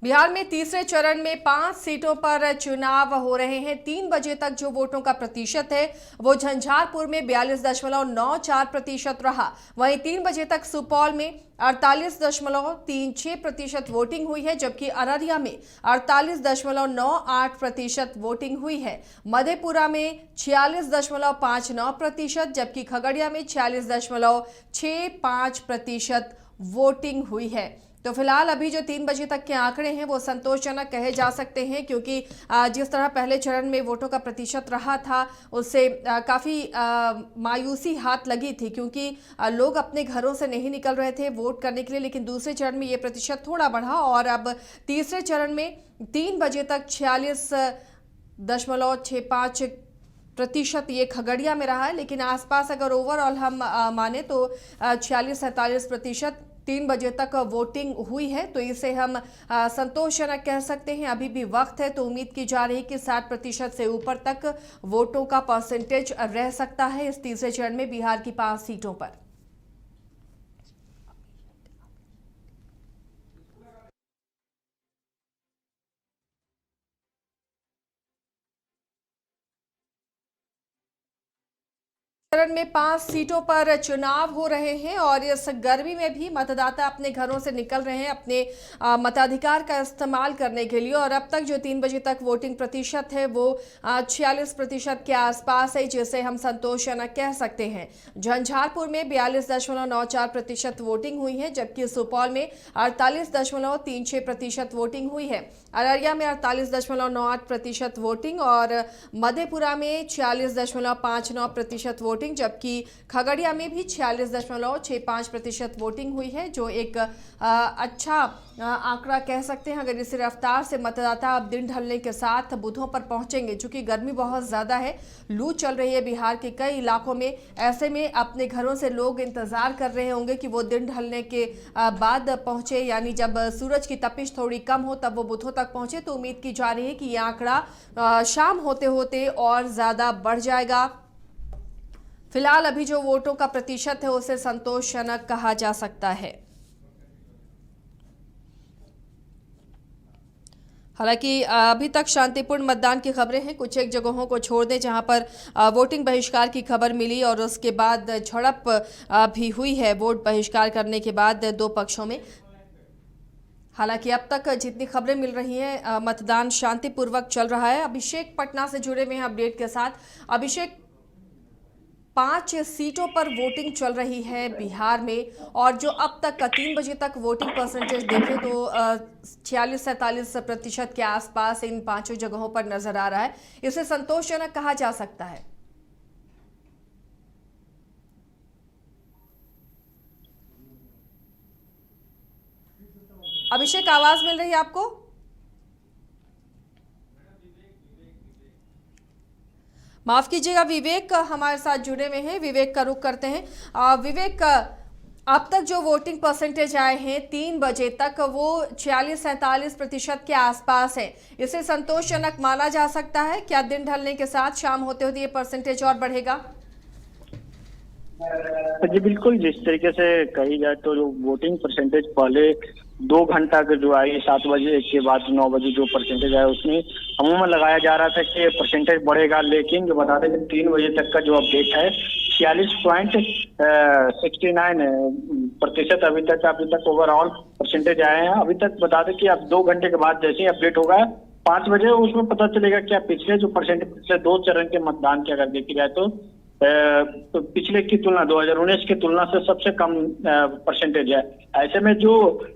बिहार में तीसरे चरण में 5 सीटों पर चुनाव हो रहे हैं। 3 बजे तक जो वोटों का प्रतिशत है वो झंझारपुर में 42.94% रहा। वहीं 3 बजे तक सुपौल में 48.36% वोटिंग हुई है, जबकि अररिया में 48.98% वोटिंग हुई है। मधेपुरा में 46.59%, जबकि खगड़िया में 46.65% वोटिंग हुई है। तो फिलहाल अभी जो 3 बजे तक के आंकड़े हैं वो संतोषजनक कहे जा सकते हैं, क्योंकि जिस तरह पहले चरण में वोटों का प्रतिशत रहा था उससे काफ़ी मायूसी हाथ लगी थी, क्योंकि लोग अपने घरों से नहीं निकल रहे थे वोट करने के लिए। लेकिन दूसरे चरण में ये प्रतिशत थोड़ा बढ़ा और अब तीसरे चरण में 3 बजे तक 46.65% ये खगड़िया में रहा है। लेकिन आसपास अगर ओवरऑल हम माने तो 46-47% 3 बजे तक वोटिंग हुई है, तो इसे हम संतोषजनक कह सकते हैं। अभी भी वक्त है, तो उम्मीद की जा रही है कि 60% से ऊपर तक वोटों का परसेंटेज रह सकता है इस तीसरे चरण में बिहार की 5 सीटों पर। चरण में 5 सीटों पर चुनाव हो रहे हैं और इस गर्मी में भी मतदाता अपने घरों से निकल रहे हैं अपने मताधिकार का इस्तेमाल करने के लिए। और अब तक जो 3 बजे तक वोटिंग प्रतिशत है वो 46% के आसपास है, जिसे हम संतोषजनक कह सकते हैं। झंझारपुर में 42.94% वोटिंग हुई है, जबकि सुपौल में 48.36% वोटिंग हुई है। अररिया में 48.98% वोटिंग और मधेपुरा में 46.59% वोटिंग, जबकि खगड़िया में भी 46.65% वोटिंग हुई है, जो एक अच्छा आंकड़ा कह सकते हैं। अगर इसी रफ्तार से मतदाता अब दिन ढलने के साथ बूथों पर पहुंचेंगे, चूंकि गर्मी बहुत ज़्यादा है, लू चल रही है बिहार के कई इलाकों में, ऐसे में अपने घरों से लोग इंतज़ार कर रहे होंगे कि वो दिन ढलने के बाद पहुंचे, यानी जब सूरज की तपिश थोड़ी कम हो तब वो बूथों तक पहुंचे। तो उम्मीद की जा रही है कि ये आंकड़ा शाम होते होते और ज़्यादा बढ़ जाएगा। फिलहाल अभी जो वोटों का प्रतिशत है उसे संतोषजनक कहा जा सकता है। हालांकि अभी तक शांतिपूर्ण मतदान की खबरें हैं, कुछ एक जगहों को छोड़ दें जहां पर वोटिंग बहिष्कार की खबर मिली और उसके बाद झड़प भी हुई है वोट बहिष्कार करने के बाद 2 पक्षों में। हालांकि अब तक जितनी खबरें मिल रही हैं मतदान शांतिपूर्वक चल रहा है। अभिषेक पटना से जुड़े हुए हैं अपडेट के साथ। अभिषेक, 5 सीटों पर वोटिंग चल रही है बिहार में और जो अब तक का 3 बजे तक वोटिंग परसेंटेज देखें तो 46-47% के आसपास इन 5 जगहों पर नजर आ रहा है। इसे संतोषजनक कहा जा सकता है। अभिषेक, आवाज मिल रही है आपको? माफ कीजिएगा, विवेक हमारे साथ जुड़े हुए हैं। विवेक का रुख करते हैं। विवेक, अब तक जो वोटिंग परसेंटेज आए हैं 3 बजे तक वो 46-47% के आसपास है। इसे संतोषजनक माना जा सकता है? क्या दिन ढलने के साथ शाम होते होते ये परसेंटेज और बढ़ेगा? जी बिल्कुल, जिस तरीके से कही जाए तो जो वोटिंग परसेंटेज पहले 2 घंटा के जो आई 7 बजे के बाद 9 बजे जो परसेंटेज आया उसमें अमूमन लगाया जा रहा था कि परसेंटेज बढ़ेगा, लेकिन जो बता दें कि 3 बजे तक का जो अपडेट है 46.69% अभी तक ओवरऑल परसेंटेज आए हैं। अभी तक बता दें कि अब 2 घंटे के बाद जैसे ही अपडेट होगा 5 बजे उसमें पता चलेगा क्या पिछले जो परसेंटेज पिछले 2 चरण के मतदान की अगर देखी जाए तो पिछले की तुलना 2019 की तुलना से सबसे कम परसेंटेज है। ऐसे में जो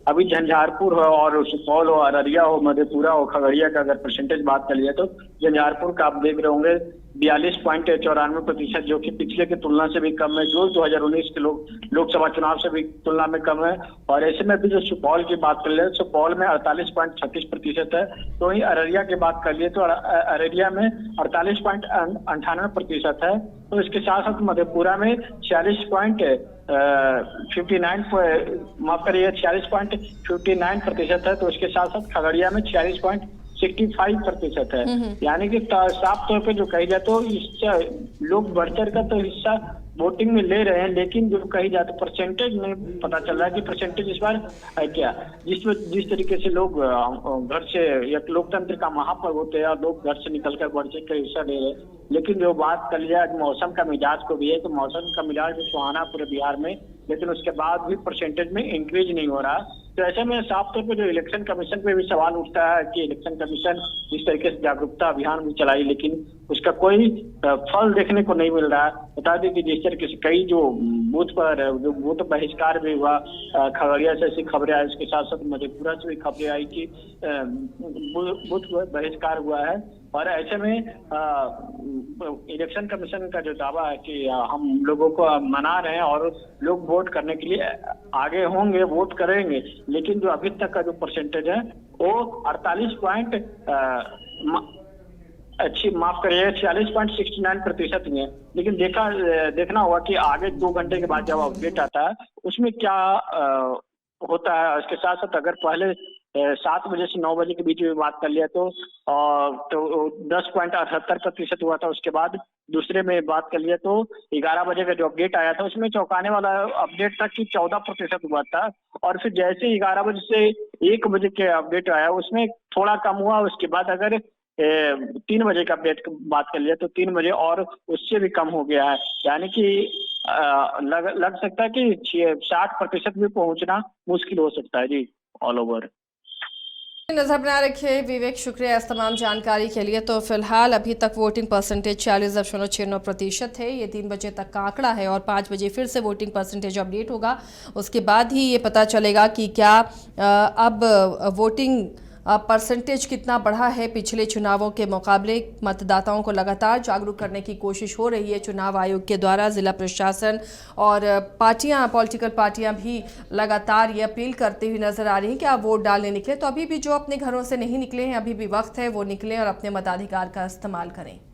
अभी झंझारपुर हो और सुपौल हो, अररिया हो, मधेपुरा हो, खगड़िया का अगर परसेंटेज बात कर लिया तो झंझारपुर का आप देख रहे होंगे 42.94%, जो कि पिछले की तुलना से भी कम है, जो 2019 के लोकसभा चुनाव से भी तुलना में कम है। और ऐसे में भी जो सुपौल की बात कर ले, सुपौल में 48.36% है। तो वहीं अररिया की बात कर लिए तो अररिया में 48.98% है। तो इसके साथ साथ मधेपुरा में 46.59% है। तो इसके साथ साथ खगड़िया में 46.65% है। यानी कि साफ तौर पे जो कही जाए तो इस लोग बढ़ चढ़ का तो हिस्सा वोटिंग में ले रहे हैं, लेकिन जो कही जाती परसेंटेज में पता चल रहा है कि परसेंटेज इस बार है क्या, जिस तरीके से लोग घर से एक लोकतंत्र का महापर्व होते हैं और लोग घर से निकलकर बढ़ चढ़ कर हिस्सा ले रहे हैं। लेकिन जो बात कर लिया मौसम का मिजाज को भी है, तो मौसम का मिजाज भी सुहाना पूरे बिहार में, लेकिन उसके बाद भी परसेंटेज में इंक्रीज नहीं हो रहा। तो ऐसे में साफ तौर पर जो इलेक्शन कमीशन पे भी सवाल उठता है कि इलेक्शन कमीशन जिस तरीके से जागरूकता अभियान भी चलाई, लेकिन उसका कोई फल देखने को नहीं मिल रहा है। बता दें कि जिस तरीके से कई जो बूथ पर जो बूथ बहिष्कार भी हुआ, खगड़िया से ऐसी खबरें आई, उसके साथ साथ मधेपुरा से भी खबरें आई कि बूथ बहिष्कार हुआ है। और ऐसे में इलेक्शन कमीशन का जो दावा है कि हम लोगों को मना रहे हैं और लोग वोट करने के लिए आगे होंगे, वोट करेंगे, लेकिन जो अभी तक का जो परसेंटेज है वो 46.69% ही है। लेकिन देखना होगा कि आगे 2 घंटे के बाद जब अपडेट आता है उसमें क्या होता है। इसके साथ साथ अगर पहले 7 बजे से 9 बजे के बीच में बात कर लिया तो 10.78% हुआ था। उसके बाद दूसरे में बात कर लिया तो 11 बजे का जो अपडेट आया था उसमें चौंकाने वाला अपडेट था कि 14% हुआ था। और फिर जैसे 11 बजे से 1 बजे के अपडेट आया उसमें थोड़ा कम हुआ। उसके बाद अगर 3 बजे का अपडेट बात कर लिया तो 3 बजे और उससे भी कम हो गया है। यानी कि लग सकता है कि 60% भी पहुंचना मुश्किल हो सकता है जी, ऑल ओवर। नजर बना रखिए विवेक, शुक्रिया इस तमाम जानकारी के लिए। तो फिलहाल अभी तक वोटिंग परसेंटेज 40.69% है। ये 3 बजे तक का आंकड़ा है और 5 बजे फिर से वोटिंग परसेंटेज अपडेट होगा। उसके बाद ही ये पता चलेगा कि क्या अब वोटिंग परसेंटेज कितना बढ़ा है पिछले चुनावों के मुकाबले। मतदाताओं को लगातार जागरूक करने की कोशिश हो रही है चुनाव आयोग के द्वारा। जिला प्रशासन और पॉलिटिकल पार्टियां भी लगातार ये अपील करती हुई नजर आ रही हैं कि आप वोट डालने निकले। तो अभी भी जो अपने घरों से नहीं निकले हैं, अभी भी वक्त है वो निकलें और अपने मताधिकार का इस्तेमाल करें।